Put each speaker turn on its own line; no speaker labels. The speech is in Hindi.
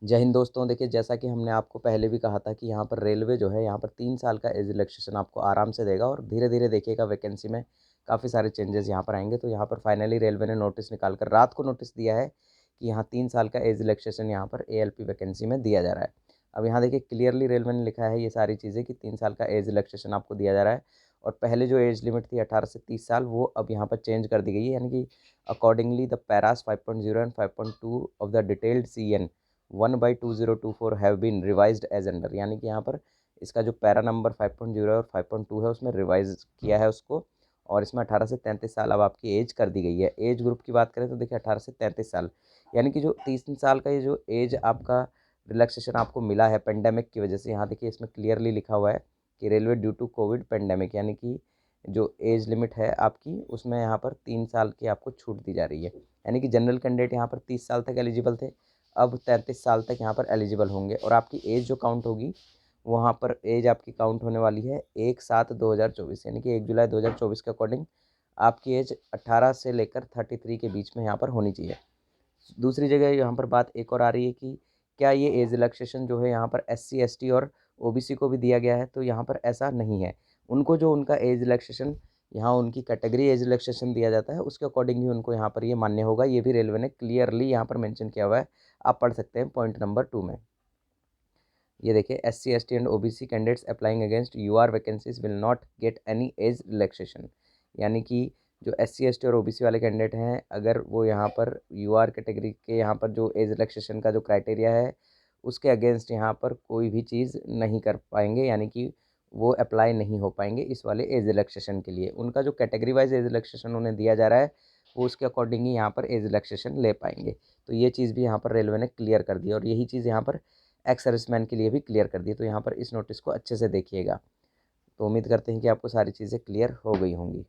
जय हिंद दोस्तों। देखिए, जैसा कि हमने आपको पहले भी कहा था कि यहाँ पर रेलवे जो है यहाँ पर 3 साल का एज रिलैक्सेशन आपको आराम से देगा और धीरे-धीरे देखिएगा वैकेंसी में काफ़ी सारे चेंजेस यहाँ पर आएँगे। तो यहाँ पर फाइनली रेलवे ने नोटिस निकाल कर रात को नोटिस दिया है कि यहाँ 3 साल का एज रिलैक्सेशन यहाँ पर एएलपी वैकेंसी में दिया जा रहा है। अब यहाँ देखिए क्लियरली रेलवे ने लिखा है ये सारी चीज़ें कि 3 साल का एज रिलैक्सेशन आपको दिया जा रहा है और पहले जो एज लिमिट थी 18 से 30 साल वो अब यहाँ पर चेंज कर दी गई है। यानी कि accordingly the paras 5.0 and 5.2 of the detailed CN 1/2024 have been revised as under. यानी कि यहाँ पर इसका जो पैरा नंबर 5.0 और 5.2 है उसमें रिवाइज किया है उसको और इसमें 18 से 33 साल अब आपकी एज कर दी गई है। एज ग्रुप की बात करें तो देखिए 18 से 33 साल यानी कि जो 3 साल का ये जो एज आपका रिलैक्सेशन आपको मिला है पेंडेमिक की वजह से, यहाँ देखिए इसमें क्लियरली लिखा हुआ है कि railway due to COVID pandemic, यानी कि जो एज लिमिट है आपकी उसमें यहाँ पर 3 साल की आपको छूट दी जा रही है। यानी कि जनरल कैंडिडेट यहाँ पर 30 साल तक एलिजिबल थे, अब 33 साल तक यहाँ पर एलिजिबल होंगे और आपकी एज जो काउंट होगी वहाँ पर एज आपकी काउंट होने वाली है 1/7/2024, यानी कि 1 जुलाई 2024 के अकॉर्डिंग आपकी एज 18 से लेकर 33 के बीच में यहाँ पर होनी चाहिए। दूसरी जगह यहाँ पर बात एक और आ रही है कि क्या ये एज रिलैक्सेशन जो है यहाँ पर SC ST और OBC को भी दिया गया है, तो यहाँ पर ऐसा नहीं है। उनको जो उनका एज रिलैक्सेशन यहाँ उनकी कैटेगरी एज रिलैक्सेशन दिया जाता है उसके अकॉर्डिंग ही उनको यहाँ पर ये मान्य होगा। ये भी रेलवे ने क्लियरली यहाँ पर मेंशन किया हुआ है, आप पढ़ सकते हैं पॉइंट नंबर 2 में। ये देखिए SC ST and OBC candidates applying against UR vacancies will not get any age relaxation. यानी कि जो SC ST और OBC वाले कैंडिडेट हैं अगर वो यहाँ पर UR कैटेगरी के यहाँ पर जो एज रिलैक्सेशन का जो क्राइटेरिया है उसके अगेंस्ट यहाँ पर कोई भी चीज़ नहीं कर पाएंगे, यानी कि वो अप्लाई नहीं हो पाएंगे इस वाले एज रिलैक्सेशन के लिए। उनका जो कैटेगरी वाइज एज रिलैक्सेशन उन्हें दिया जा रहा है वो उसके अकॉर्डिंग ही यहाँ पर एज रिलैक्सेशन ले पाएंगे। तो ये चीज़ भी यहाँ पर रेलवे ने क्लियर कर दी और यही चीज़ यहाँ पर एक्स सर्विसमैन के लिए भी क्लियर कर दी। तो यहाँ पर इस नोटिस को अच्छे से देखिएगा। तो उम्मीद करते हैं कि आपको सारी चीज़ें क्लियर हो गई होंगी।